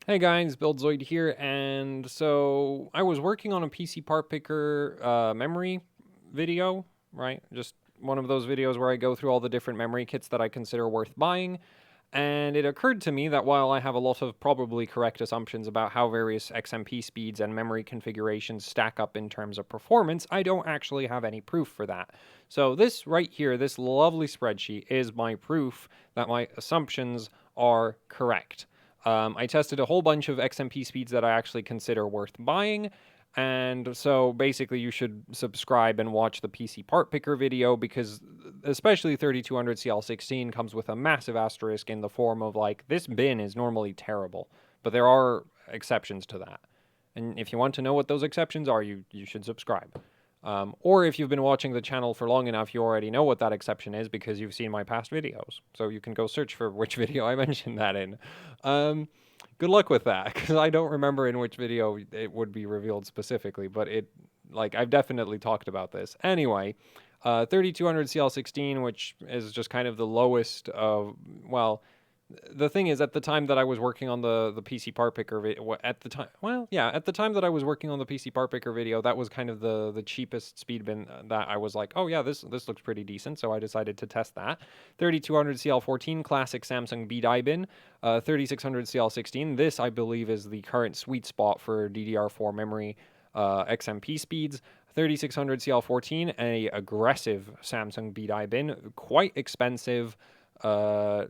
Hey guys, BuildZoid here, and so I was working on a PC part picker memory video, right? Just one of those videos where I go through all the different memory kits that I consider worth buying, and it occurred to me that while I have a lot of probably correct assumptions about how various XMP speeds and memory configurations stack up in terms of performance, I don't actually have any proof for that. So this right here, this lovely spreadsheet, is my proof that my assumptions are correct. I tested a whole bunch of XMP speeds that I actually consider worth buying. And so basically, you should subscribe and watch the PC part picker video because, especially 3200CL16, comes with a massive asterisk in the form of like, this bin is normally terrible, but there are exceptions to that. And if you want to know what those exceptions are, you should subscribe. Or if you've been watching the channel for long enough, you already know what that exception is because you've seen my past videos. So you can go search for which video I mentioned that in. Um, Good luck with that, because I don't remember in which video it would be revealed specifically, but I've definitely talked about this. Anyway, 3200CL16, which is just kind of the lowest of, well, the thing is, at the time that I was working on the PC part picker at the time, well, yeah, at the time that I was working on the PC part picker video, that was kind of the cheapest speed bin that I was like, oh yeah, this looks pretty decent, so I decided to test that. 3200 CL14 classic Samsung B-die bin, 3600 CL16. This I believe is the current sweet spot for DDR4 memory XMP speeds. 3600 CL14, a aggressive Samsung B-die bin, quite expensive. Uh,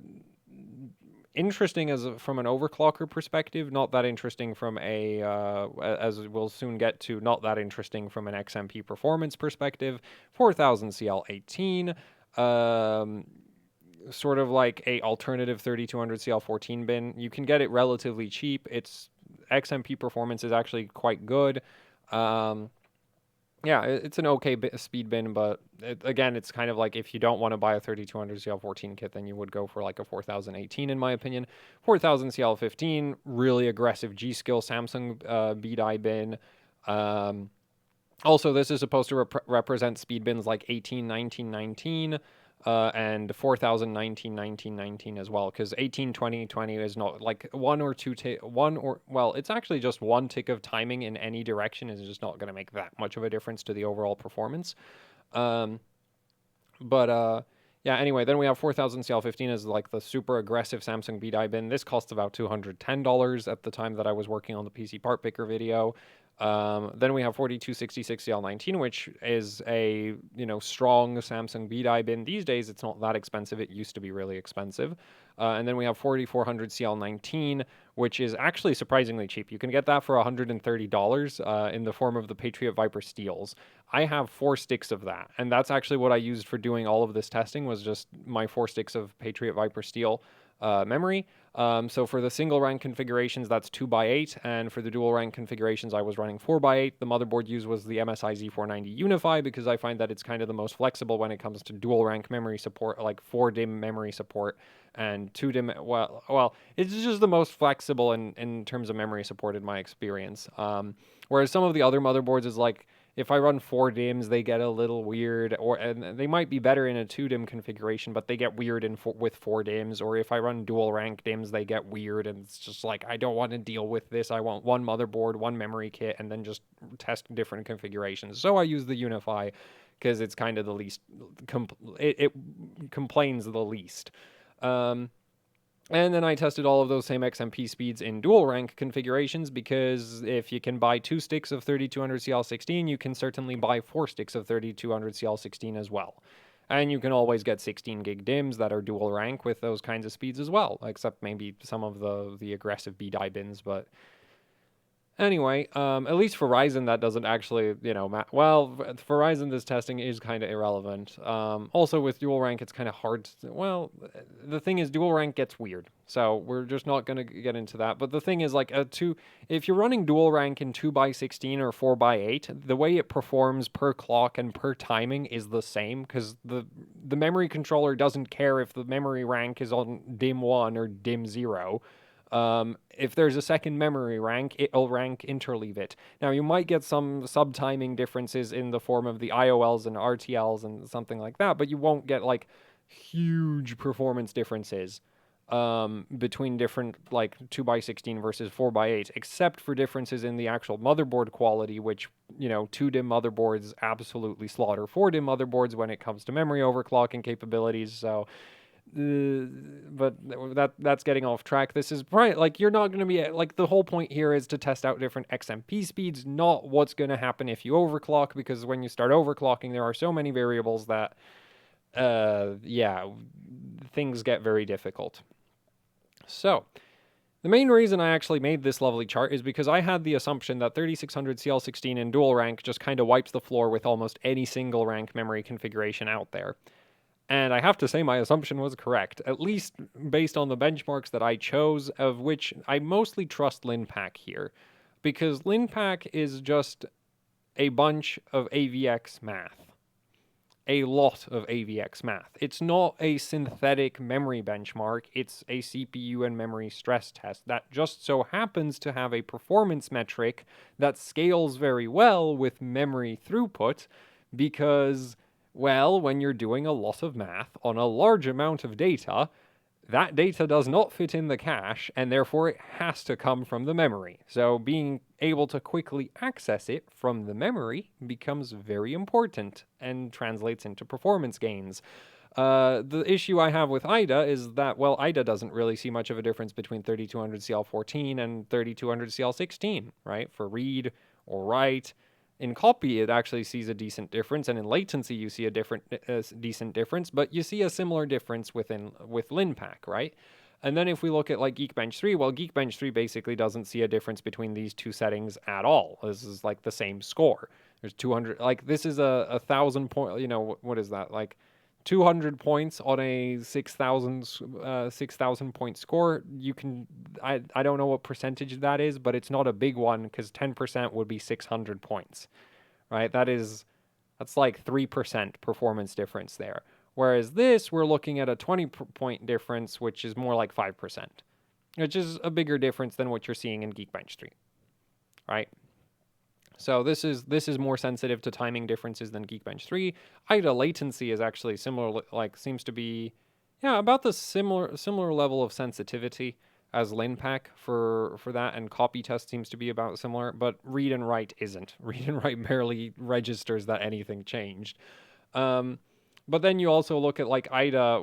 Interesting from an overclocker perspective, not that interesting from as we'll soon get to, not that interesting from an XMP performance perspective. 4000 CL18, sort of like a alternative 3200 CL14 bin. You can get it relatively cheap. Its XMP performance is actually quite good. Um, yeah, it's an okay speed bin, but again, it's kind of like if you don't want to buy a 3200 CL14 kit, then you would go for like a 4018, in my opinion. 4000 CL15, really aggressive G-Skill Samsung B-die bin. Um, Also, this is supposed to represent speed bins like 18, 19, 19, and 4000, 19, 19, 19 as well, because 18, 20, 20 is not like well, it's actually just one tick of timing in any direction is just not going to make that much of a difference to the overall performance. Um, but yeah, anyway, then we have 4000 CL15 as like the super aggressive Samsung B-die bin. This costs about $210 at the time that I was working on the PC part picker video. Then we have 4266 CL19, which is a strong Samsung B-die bin. These days, it's not that expensive. It used to be really expensive. And then we have 4400 CL19, which is actually surprisingly cheap. You can get that for $130 in the form of the Patriot Viper Steels. I have 4 sticks of that, and that's actually what I used for doing all of this testing was just my 4 sticks of Patriot Viper Steel memory. So for the single rank configurations, that's 2x8, and for the dual rank configurations, I was running 4x8. The motherboard used was the MSI Z490 Unify because I find that it's kind of the most flexible when it comes to dual rank memory support, like 4 DIMM memory support and 2 DIMM. Well, it's just the most flexible in terms of memory support in my experience. Whereas some of the other motherboards is like, if I run 4 DIMMs, they get a little weird, and they might be better in a 2 DIMM configuration, but they get weird with 4 DIMMs. Or if I run dual rank DIMMs, they get weird, and it's just like I don't want to deal with this. I want one motherboard, one memory kit, and then just test different configurations. So I use the Unify because it's kind of the least. It complains the least. Um, and then I tested all of those same XMP speeds in dual rank configurations because if you can buy 2 sticks of 3200 CL16, you can certainly buy 4 sticks of 3200 CL16 as well. And you can always get 16 gig DIMMs that are dual rank with those kinds of speeds as well, except maybe some of the aggressive B-die bins, but anyway, at least for Ryzen, that doesn't actually, well, for Ryzen, this testing is kind of irrelevant. Also, with dual rank, it's kind of hard well, the thing is, dual rank gets weird, so we're just not going to get into that. But the thing is, like, if you're running dual rank in 2x16 or 4x8, the way it performs per clock and per timing is the same, because the memory controller doesn't care if the memory rank is on DIMM 1 or DIMM 0. If there's a second memory rank, it'll rank interleave it. Now, you might get some subtiming differences in the form of the IOLs and RTLs and something like that, but you won't get like huge performance differences. between different like 2x16 versus 4x8, except for differences in the actual motherboard quality, which 2 DIMM motherboards absolutely slaughter 4 DIMM motherboards when it comes to memory overclocking capabilities. So but that's getting off track. This is right, like you're not going to be like, the whole point here is to test out different XMP speeds, not what's going to happen if you overclock, because when you start overclocking there are so many variables that yeah, things get very difficult. So the main reason I actually made this lovely chart is because I had the assumption that 3600 CL16 in dual rank just kind of wipes the floor with almost any single rank memory configuration out there. And I have to say my assumption was correct, at least based on the benchmarks that I chose, of which I mostly trust Linpack here, because Linpack is just a bunch of AVX math. A lot of AVX math. It's not a synthetic memory benchmark, it's a CPU and memory stress test that just so happens to have a performance metric that scales very well with memory throughput, because, well, when you're doing a lot of math on a large amount of data, that data does not fit in the cache, and therefore it has to come from the memory. So being able to quickly access it from the memory becomes very important and translates into performance gains. The issue I have with IDA is that, well, IDA doesn't really see much of a difference between 3200 CL14 and 3200 CL16, right? For read or write. In copy, it actually sees a decent difference, and in latency, you see a decent difference, but you see a similar difference with Linpack, right? And then if we look at like Geekbench 3, well, Geekbench 3 basically doesn't see a difference between these two settings at all. This is like the same score. There's 200, like this is a 1,000 point, what is that? Like 200 points on a 6,000 point score. I don't know what percentage that is, but it's not a big one, because 10% would be 600 points, right? That's like 3% performance difference there. Whereas this, we're looking at a 20-point difference, which is more like 5%, which is a bigger difference than what you're seeing in Geekbench 3, right? So this is more sensitive to timing differences than Geekbench 3. IDA latency is actually similar, like seems to be, yeah, about the similar level of sensitivity as Linpack for that, and copy test seems to be about similar, but read and write isn't. Read and write barely registers that anything changed. But then you also look at like IDA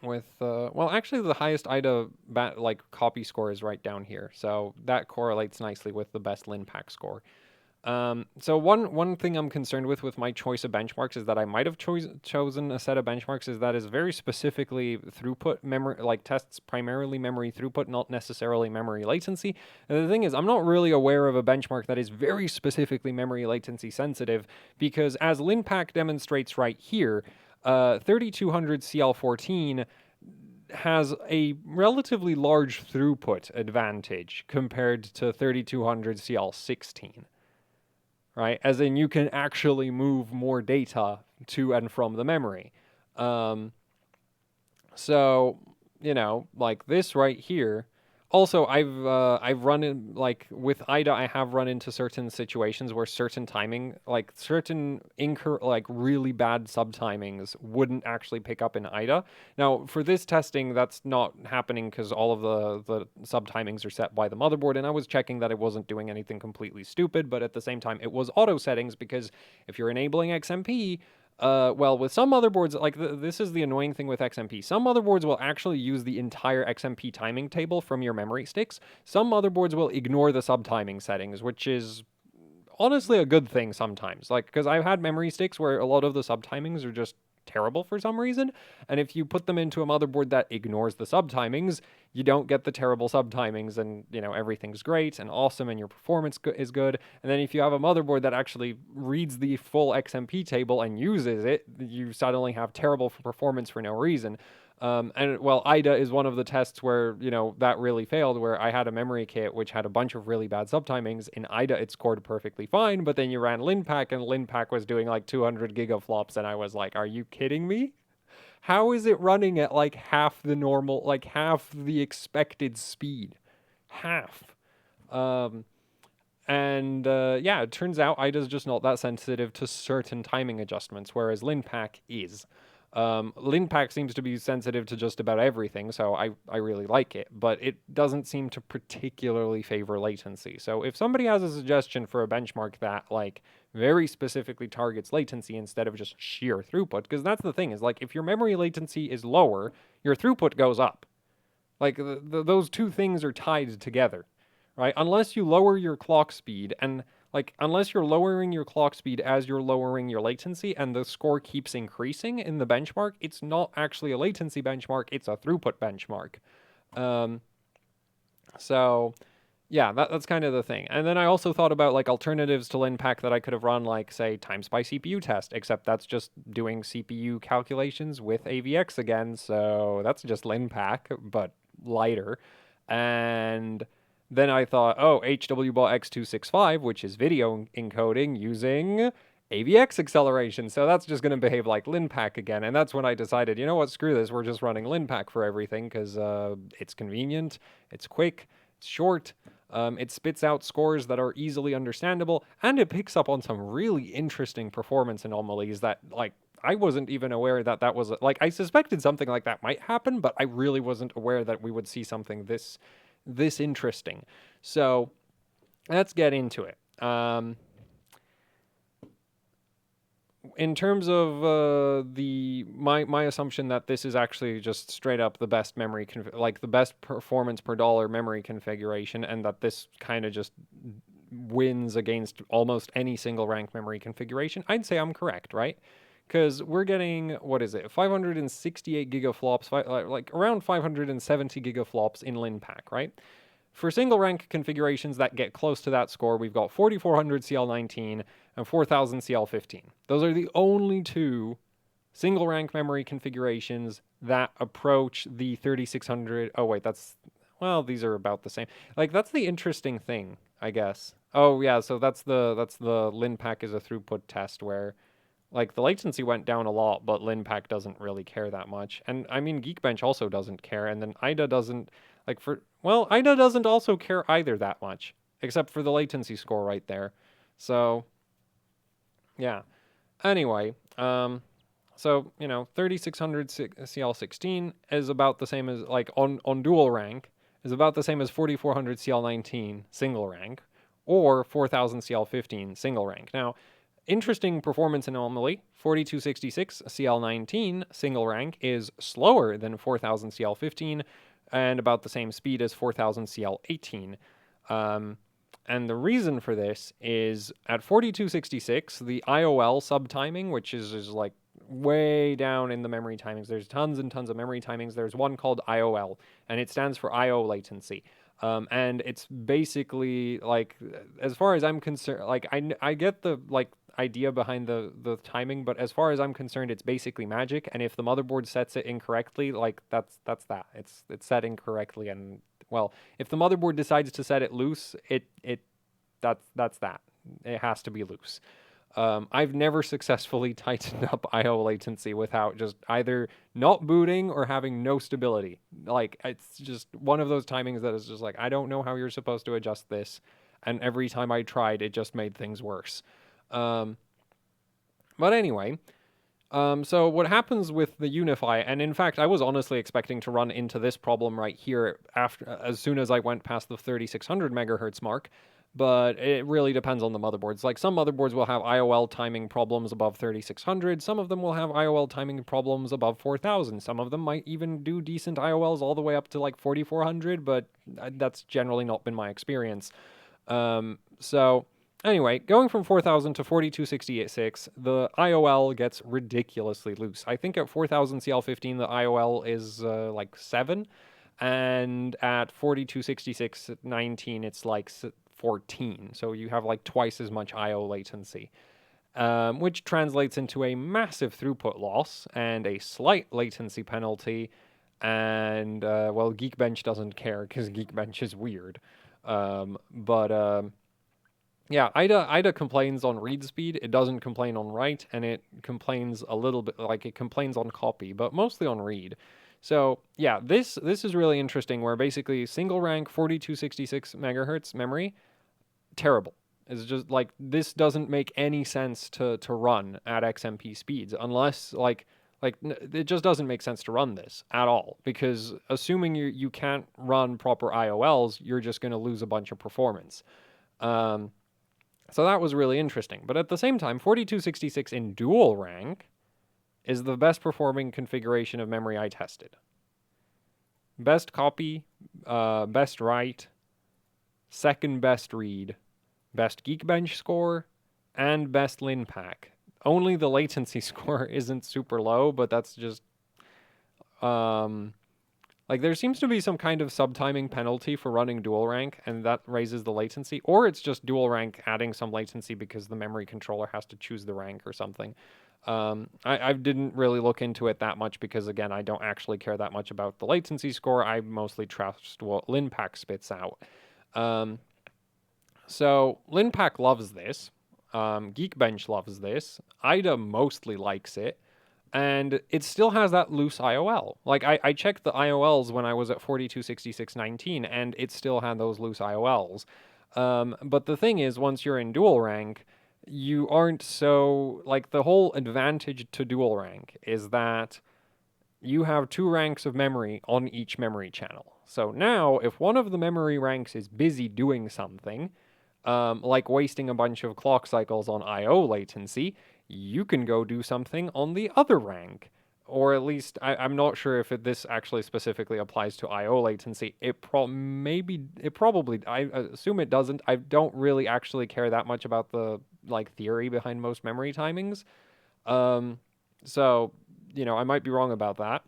well, actually the highest IDA like copy score is right down here, so that correlates nicely with the best Linpack score. So one thing I'm concerned with my choice of benchmarks is that I might have chosen a set of benchmarks that is very specifically throughput memory, like tests primarily memory throughput, not necessarily memory latency. And the thing is, I'm not really aware of a benchmark that is very specifically memory latency sensitive, because as Linpack demonstrates right here, 3200 CL14 has a relatively large throughput advantage compared to 3200 CL16. Right? As in, you can actually move more data to and from the memory. So, like this right here. Also, I've run in, like with IDA, I have run into certain situations where certain timing, like certain like really bad subtimings wouldn't actually pick up in IDA. Now, for this testing, that's not happening because all of the subtimings are set by the motherboard, and I was checking that it wasn't doing anything completely stupid, but at the same time, it was auto settings, because if you're enabling XMP, well, with some motherboards, like this is the annoying thing with XMP. Some motherboards will actually use the entire XMP timing table from your memory sticks. Some motherboards will ignore the subtiming settings, which is honestly a good thing sometimes. Like, because I've had memory sticks where a lot of the subtimings are just terrible for some reason, and if you put them into a motherboard that ignores the subtimings, you don't get the terrible subtimings, and everything's great and awesome and your performance is good. And then if you have a motherboard that actually reads the full XMP table and uses it, you suddenly have terrible performance for no reason. And well, IDA is one of the tests where, that really failed, where I had a memory kit which had a bunch of really bad subtimings. In IDA, it scored perfectly fine, but then you ran Linpack, and Linpack was doing like 200 gigaflops, and I was like, are you kidding me? How is it running at like half the normal, like half the expected speed? Half. Yeah, it turns out IDA is just not that sensitive to certain timing adjustments, whereas Linpack is. Linpack seems to be sensitive to just about everything, so I really like it, but it doesn't seem to particularly favor latency. So if somebody has a suggestion for a benchmark that like very specifically targets latency instead of just sheer throughput, because that's the thing is like if your memory latency is lower, your throughput goes up. Like those two things are tied together, right? Unless you lower your clock speed and like unless you're lowering your clock speed as you're lowering your latency and the score keeps increasing in the benchmark, it's not actually a latency benchmark, it's a throughput benchmark. Um, so yeah, that's kind of the thing. And then I also thought about like alternatives to Linpack that I could have run, like say times by CPU test, except that's just doing CPU calculations with AVX again. So that's just Linpack, but lighter. And then I thought, oh, HWBot X265, which is video encoding using AVX acceleration. So that's just going to behave like Linpack again. And that's when I decided, you know what, screw this. We're just running Linpack for everything because it's convenient, it's quick, it's short. It spits out scores that are easily understandable, and it picks up on some really interesting performance anomalies that, like, I wasn't even aware that that was like I suspected something like that might happen, but I really wasn't aware that we would see something this interesting. So let's get into it. In terms of my assumption that this is actually just straight up the best memory like the best performance per dollar memory configuration, and that this kind of just wins against almost any single rank memory configuration, I'd say I'm correct, right? Because we're getting, what is it, 568 gigaflops, like around 570 gigaflops in Linpack, right? For single rank configurations that get close to that score, we've got 4400 CL19 and 4000 CL15. Those are the only two single rank memory configurations that approach the 3600. Oh wait, well, these are about the same. Like that's the interesting thing, I guess. Oh yeah, so that's the Linpack is a throughput test where like the latency went down a lot, but Linpack doesn't really care that much. And I mean Geekbench also doesn't care, and then IDA doesn't IDA doesn't also care either that much, except for the latency score right there. So yeah. Anyway, so, 3600 CL16 is about the same as, like, on dual rank, is about the same as 4400 CL19 single rank, or 4000 CL15 single rank. Now, interesting performance anomaly, 4266 CL19 single rank is slower than 4000 CL15, and about the same speed as 4000 CL18. And the reason for this is at 4266, the IOL subtiming, which is like way down in the memory timings. There's tons and tons of memory timings. There's one called IOL, and it stands for IO latency. And it's basically like, as far as I'm concerned, like I get the like idea behind the timing, but as far as I'm concerned, it's basically magic. And if the motherboard sets it incorrectly, like that's that. It's set incorrectly, and well, if the motherboard decides to set it loose, that's that. It has to be loose. I've never successfully tightened up IO latency without just either not booting or having no stability. Like, it's just one of those timings that is just like, I don't know how you're supposed to adjust this. And every time I tried, it just made things worse. But anyway, so what happens with the Unify, and in fact, I was honestly expecting to run into this problem right here as soon as I went past the 3600 megahertz mark, but it really depends on the motherboards. Like some motherboards will have IOL timing problems above 3600, some of them will have IOL timing problems above 4000, some of them might even do decent IOLs all the way up to like 4400, but that's generally not been my experience. So anyway, going from 4000 to 4266, the IOL gets ridiculously loose. I think at 4000 CL15, the IOL is like 7, and at 4266 19, it's like 14. So you have like twice as much IO latency, which translates into a massive throughput loss and a slight latency penalty. And, well, Geekbench doesn't care because Geekbench is weird. Yeah, IDA complains on read speed. It doesn't complain on write, and it complains a little bit, like it complains on copy, but mostly on read. So yeah, this is really interesting. Where basically single rank 4266 megahertz memory, terrible. It's just like this doesn't make any sense to run at XMP speeds unless like Like, it just doesn't make sense to run this at all, because assuming you can't run proper IOLs, you're just going to lose a bunch of performance. Um, so that was really interesting. But at the same time, 4266 in dual rank is the best performing configuration of memory I tested. Best copy, best write, second best read, best Geekbench score, and best Linpack. Only the latency score isn't super low, but that's just like there seems to be some kind of subtiming penalty for running dual rank, and that raises the latency, or it's just dual rank adding some latency because the memory controller has to choose the rank or something. I didn't really look into it that much because, again, I don't actually care that much about the latency score. I mostly trust what Linpack spits out. So Linpack loves this. Geekbench loves this. IDA mostly likes it. And it still has that loose IOL. Like, I checked the IOLs when I was at 426619, and it still had those loose IOLs. But the thing is, once you're in dual rank, you aren't so... Like, the whole advantage to dual rank is that you have 2 ranks of memory on each memory channel. So now, if one of the memory ranks is busy doing something, like wasting a bunch of clock cycles on I/O latency, you can go do something on the other rank. Or at least, I'm not sure if this actually specifically applies to I/O latency. It probably, I assume it doesn't. I don't really actually care that much about the like theory behind most memory timings. So, I might be wrong about that.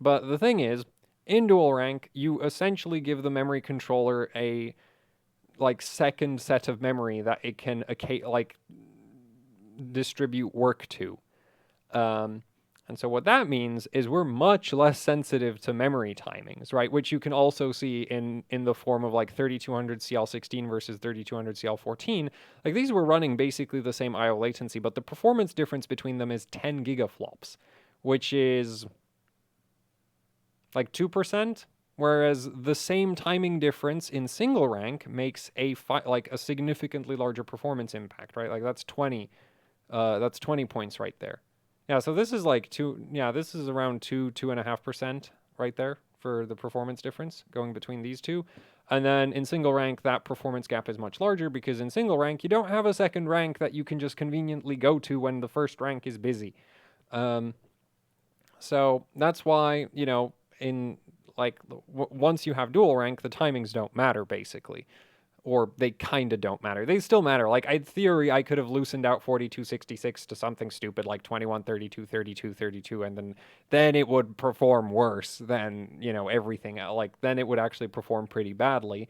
But the thing is, in dual rank, you essentially give the memory controller a like second set of memory that it can like distribute work to. And so what that means is we're much less sensitive to memory timings, right? Which you can also see in the form of like 3200 CL16 versus 3200 CL14. Like these were running basically the same IO latency, but the performance difference between them is 10 gigaflops, which is like 2%. Whereas the same timing difference in single rank makes a significantly larger performance impact, right? Like that's 20 points right there. Yeah, so this is like this is around 2.5% right there for the performance difference going between these two. And then in single rank, that performance gap is much larger because in single rank, you don't have a second rank that you can just conveniently go to when the first rank is busy. So that's why, once you have dual rank, the timings don't matter basically. Or they kind of don't matter. They still matter. Like, in theory, I could have loosened out 4266 to something stupid like 2132, 3232, and then it would perform worse than, everything else. Like, then it would actually perform pretty badly.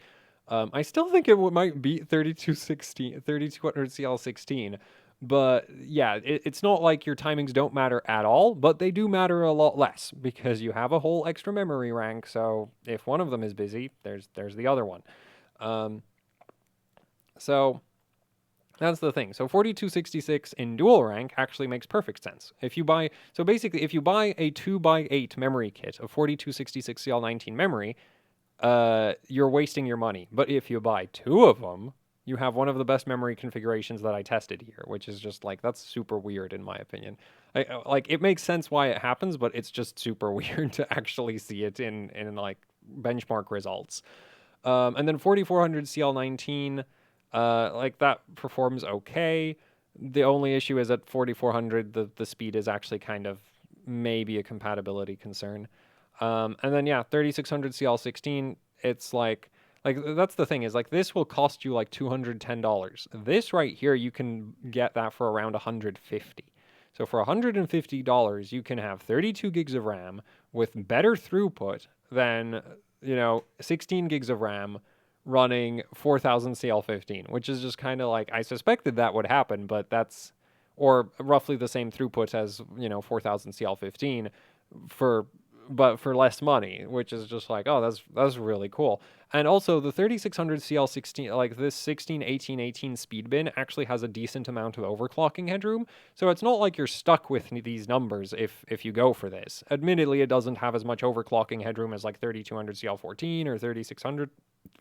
I still think it might beat 3216, 3200 CL16. But yeah, it's not like your timings don't matter at all, but they do matter a lot less because you have a whole extra memory rank. So if one of them is busy, there's the other one. So that's the thing. So 4266 in dual rank actually makes perfect sense. If you buy a 2x8 memory kit of 4266 CL19 memory, you're wasting your money. But if you buy 2 of them, you have one of the best memory configurations that I tested here, which is just like, that's super weird in my opinion. It makes sense why it happens, but it's just super weird to actually see it in like benchmark results. And then 4400 CL19, that performs okay. The only issue is at 4400, the speed is actually kind of maybe a compatibility concern. And then 3600 CL16, it's like that's the thing is like this will cost you like $210. This right here, you can get that for around $150. So for $150, you can have 32 gigs of RAM with better throughput than 16 gigs of RAM running 4000 CL15, which is just kind of like, I suspected that would happen, but that's, or roughly the same throughput as, 4000 CL15 but for less money, which is just like, oh, that's really cool. And also the 3600 CL16, like this 16, 18, 18 speed bin actually has a decent amount of overclocking headroom. So it's not like you're stuck with these numbers if you go for this. Admittedly, it doesn't have as much overclocking headroom as like 3200 CL14 or 3600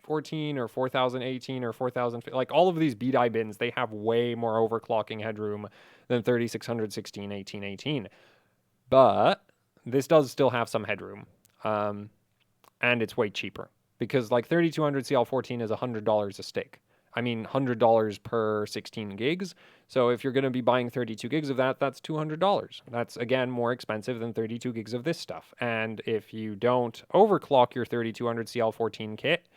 14 or 4018 or 4000, like all of these BDI bins, they have way more overclocking headroom than 3600 16 18 18. But this does still have some headroom, um, and it's way cheaper because like 3200 CL14 is $100 a stick. I mean, $100 per 16 gigs. So if you're going to be buying 32 gigs of that, that's $200. That's again more expensive than 32 gigs of this stuff. And if you don't overclock your 3200 CL14 kit,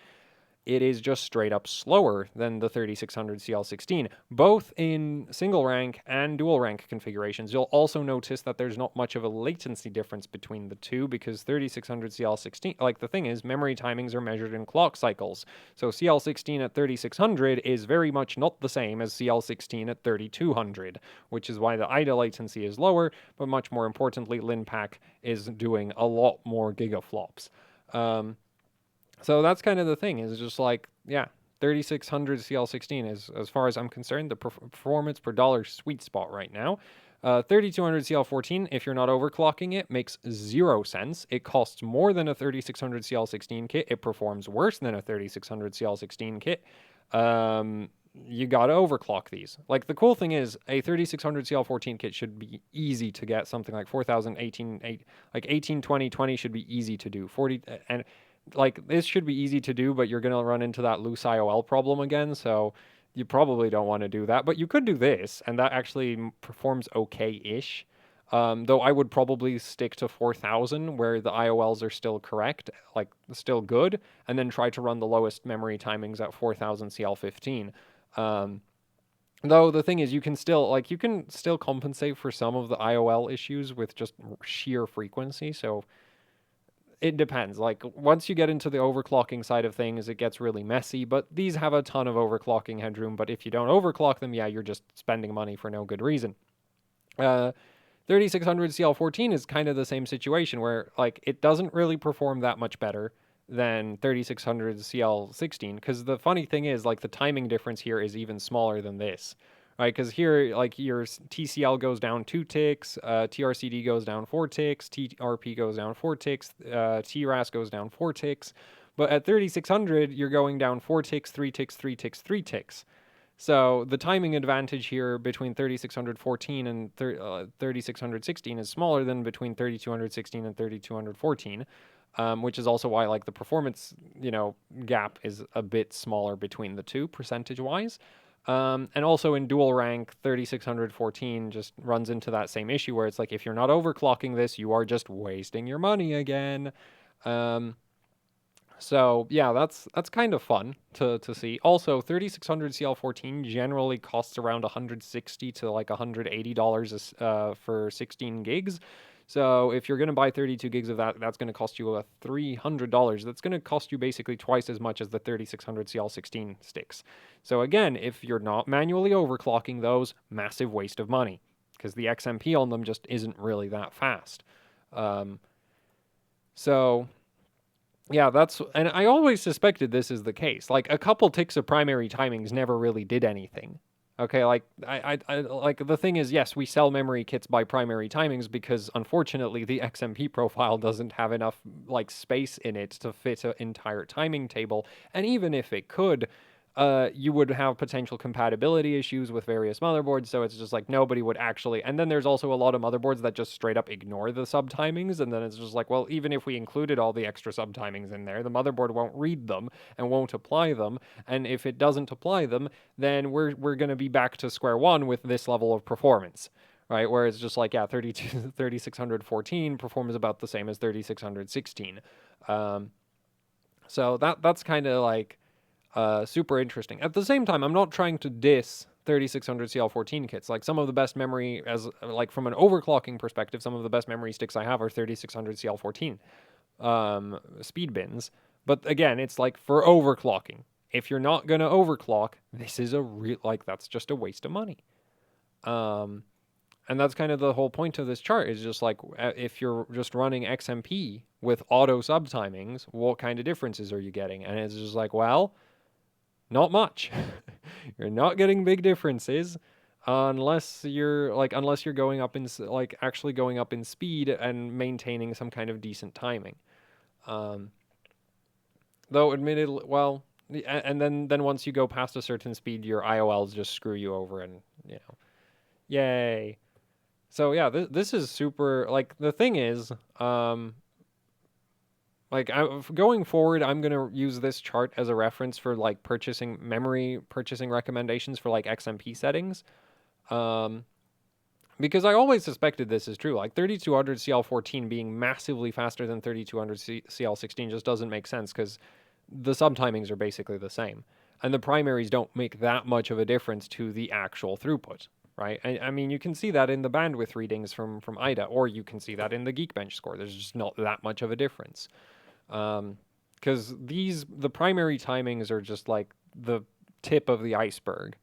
it is just straight up slower than the 3600 CL16, both in single rank and dual rank configurations. You'll also notice that there's not much of a latency difference between the two because 3600 CL16, like the thing is, memory timings are measured in clock cycles. So CL16 at 3600 is very much not the same as CL16 at 3200, which is why the IDA latency is lower, but much more importantly, Linpack is doing a lot more gigaflops. So that's kind of the thing, is just like, yeah, 3600 CL16 is, as far as I'm concerned, the performance per dollar sweet spot right now. 3200 CL14, if you're not overclocking it, makes 0 sense. It costs more than a 3600 CL16 kit. It performs worse than a 3600 CL16 kit. You gotta overclock these. Like, the cool thing is, a 3600 CL14 kit should be easy to get. Something like 4000, 18, 20, 20 should be easy to do. 40, and like, this should be easy to do, but you're going to run into that loose IOL problem again, so you probably don't want to do that. But you could do this, and that actually performs okay-ish. Though I would probably stick to 4000, where the IOLs are still correct, like, still good, and then try to run the lowest memory timings at 4000 CL15. Though the thing is, you can still compensate for some of the IOL issues with just sheer frequency, so it depends. Like, once you get into the overclocking side of things, it gets really messy, but these have a ton of overclocking headroom. But if you don't overclock them, yeah, you're just spending money for no good reason. 3600 CL14 is kind of the same situation where, like, it doesn't really perform that much better than 3600 CL16, because the funny thing is, like, the timing difference here is even smaller than this. Right, because here, like, your TCL goes down 2 ticks, TRCD goes down 4 ticks, TRP goes down 4 ticks, TRAS goes down 4 ticks. But at 3600, you're going down 4 ticks, 3 ticks, 3 ticks, 3 ticks. So the timing advantage here between 3614 and 3616 is smaller than between 3216 and 3214. Which is also why, like, the performance, gap is a bit smaller between the two percentage-wise. And also in dual rank, 3614 just runs into that same issue where it's like, if you're not overclocking this, you are just wasting your money again. So yeah, that's kind of fun to see. Also, 3600 CL14 generally costs around $160 to like $180 for 16 gigs. So if you're going to buy 32 gigs of that, that's going to cost you $300. That's going to cost you basically twice as much as the 3600 CL16 sticks. So again, if you're not manually overclocking those, massive waste of money, because the XMP on them just isn't really that fast. So yeah, and I always suspected this is the case. Like, a couple ticks of primary timings never really did anything. Okay, like, I like, the thing is, yes, we sell memory kits by primary timings because, unfortunately, the XMP profile doesn't have enough, like, space in it to fit an entire timing table. And even if it could, you would have potential compatibility issues with various motherboards, so it's just like nobody would actually. And then there's also a lot of motherboards that just straight up ignore the subtimings, and then it's just like, well, even if we included all the extra subtimings in there, the motherboard won't read them and won't apply them. And if it doesn't apply them, then we're going to be back to square one with this level of performance. Right, where it's just like, yeah, 3614 performs about the same as 3616. So that's kind of like super interesting. At the same time, I'm not trying to diss 3600 CL14 kits. Like, some of the best memory, as like from an overclocking perspective, some of the best memory sticks I have are 3600 CL14 speed bins. But again, it's like for overclocking. If you're not gonna overclock, this is that's just a waste of money. And that's kind of the whole point of this chart, is just like, if you're just running XMP with auto subtimings, what kind of differences are you getting? And it's just like, well, not much. You're not getting big differences unless you're going up in, like, actually going up in speed and maintaining some kind of decent timing. Though admittedly, well, and then once you go past a certain speed, your IOLs just screw you over, and yay. So yeah, this is super, like, the thing is, like, going forward, I'm gonna use this chart as a reference for like purchasing recommendations for like XMP settings. Um, because I always suspected this is true. Like 3200 CL14 being massively faster than 3200 CL16 just doesn't make sense because the subtimings are basically the same, and the primaries don't make that much of a difference to the actual throughput, right? I mean, you can see that in the bandwidth readings from IDA, or you can see that in the Geekbench score. There's just not that much of a difference, because the primary timings are just like the tip of the iceberg.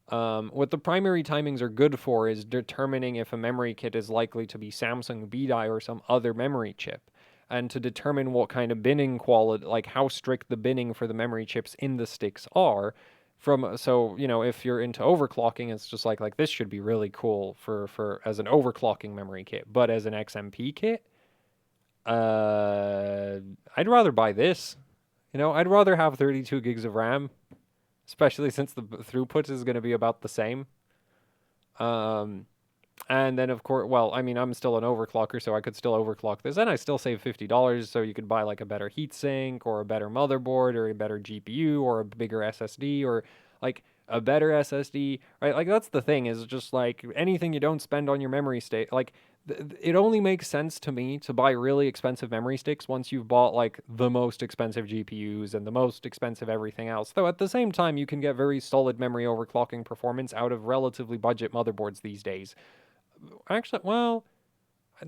What the primary timings are good for is determining if a memory kit is likely to be Samsung BDI or some other memory chip, and to determine what kind of binning quality, like how strict the binning for the memory chips in the sticks are. So if you're into overclocking, it's just like this should be really cool for as an overclocking memory kit, but as an XMP kit, uh, I'd rather buy this. I'd rather have 32 gigs of RAM, especially since the throughput is going to be about the same. Um, and then of course, well, I mean, I'm still an overclocker, so I could still overclock this, and I still save $50. So you could buy like a better heatsink, or a better motherboard, or a better GPU, or a bigger SSD, or like a better SSD, right? Like that's the thing, is just like anything you don't spend on your memory state, like it only makes sense to me to buy really expensive memory sticks once you've bought like the most expensive GPUs and the most expensive everything else. Though at the same time, you can get very solid memory overclocking performance out of relatively budget motherboards these days. Actually, well,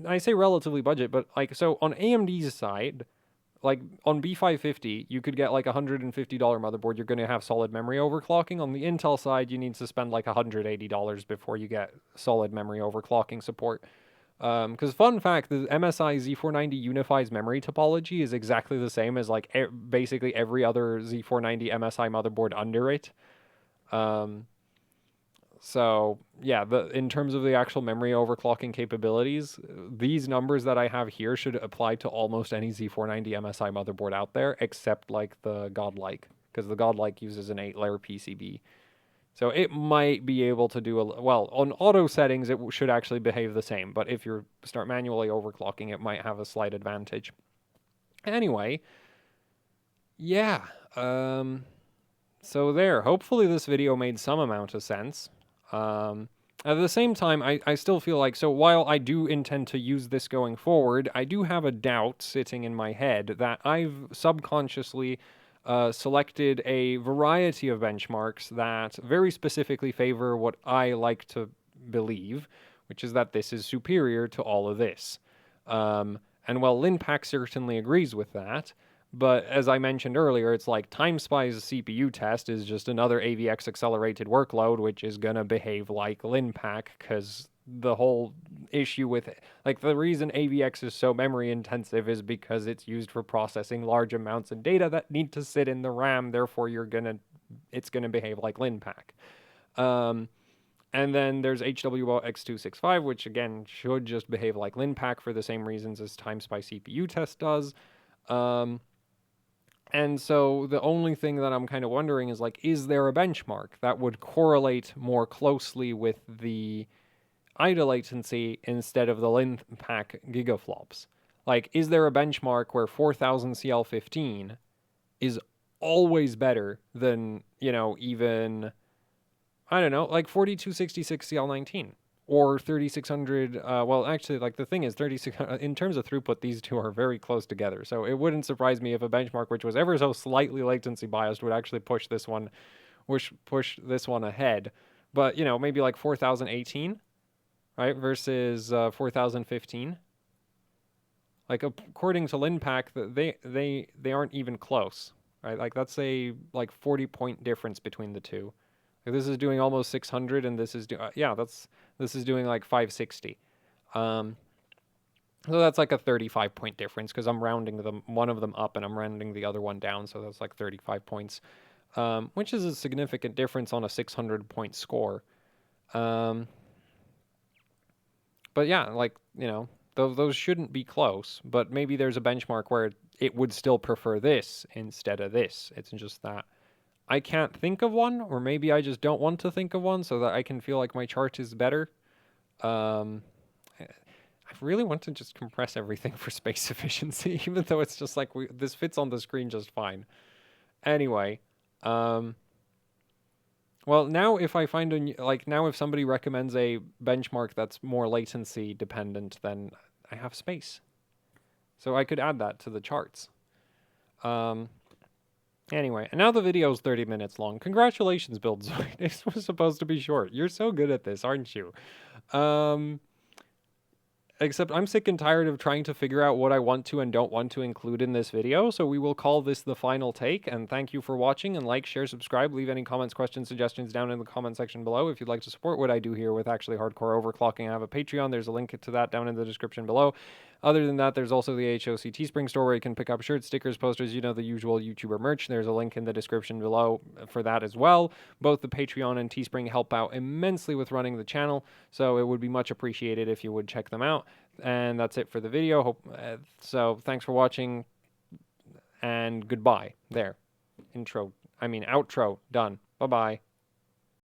I say relatively budget, but like, so on AMD's side, like on B550, you could get like a $150 motherboard. You're going to have solid memory overclocking. On the Intel side, you need to spend like $180 before you get solid memory overclocking support. Because fun fact, the MSI Z490 unifies memory topology is exactly the same as like basically every other Z490 MSI motherboard under it. Um, so yeah, in terms of the actual memory overclocking capabilities, these numbers that I have here should apply to almost any Z490 MSI motherboard out there, except like the Godlike, because the Godlike uses an 8-layer PCB. So it might be able to do well on auto settings. It should actually behave the same, but if you start manually overclocking, it might have a slight advantage. Anyway, yeah. So there. Hopefully this video made some amount of sense. At the same time, I still feel like, so while I do intend to use this going forward, I do have a doubt sitting in my head that I've subconsciously selected a variety of benchmarks that very specifically favor what I like to believe, which is that this is superior to all of this. And while Linpack certainly agrees with that, but as I mentioned earlier, it's like TimeSpy's CPU test is just another AVX accelerated workload, which is going to behave like Linpack, because the whole issue with it, like the reason AVX is so memory intensive is because it's used for processing large amounts of data that need to sit in the RAM. Therefore, it's going to behave like Linpack. And then there's HWX265, which again should just behave like Linpack for the same reasons as TimeSpy CPU test does. And so the only thing that I'm kind of wondering is like, is there a benchmark that would correlate more closely with the IDA latency instead of the Linpack gigaflops? Like, is there a benchmark where 4000 CL15 is always better than, even, I don't know, like 4266 CL19? Or 3600, well, actually, like the thing is, 3600, in terms of throughput, these two are very close together. So it wouldn't surprise me if a benchmark which was ever so slightly latency biased would actually push this one ahead. But, maybe like 4018, right, versus 4015. Like, according to Linpack, they aren't even close, right? Like, that's a like 40-point difference between the two. Like, this is doing almost 600, and this is this is doing like 560. So that's like a 35-point difference, because I'm rounding one of them up and I'm rounding the other one down, so that's like 35 points, which is a significant difference on a 600-point score. But yeah, like, those shouldn't be close, but maybe there's a benchmark where it would still prefer this instead of this. It's just that I can't think of one, or maybe I just don't want to think of one so that I can feel like my chart is better. I really want to just compress everything for space efficiency, even though it's just like this fits on the screen just fine. Anyway, well, now if I find now if somebody recommends a benchmark that's more latency dependent, then I have space. So I could add that to the charts. Anyway, and now the video is 30 minutes long. Congratulations, Buildzoid. This was supposed to be short. You're so good at this, aren't you? Except I'm sick and tired of trying to figure out what I want to and don't want to include in this video, so we will call this the final take, and thank you for watching, and like, share, subscribe, leave any comments, questions, suggestions down in the comment section below. If you'd like to support what I do here with actually hardcore overclocking, I have a Patreon. There's a link to that down in the description below. Other than that, there's also the HOC Teespring store where you can pick up shirts, stickers, posters, the usual YouTuber merch. There's a link in the description below for that as well. Both the Patreon and Teespring help out immensely with running the channel, so it would be much appreciated if you would check them out. And that's it for the video. So thanks for watching, and goodbye. There. Outro done. Bye-bye.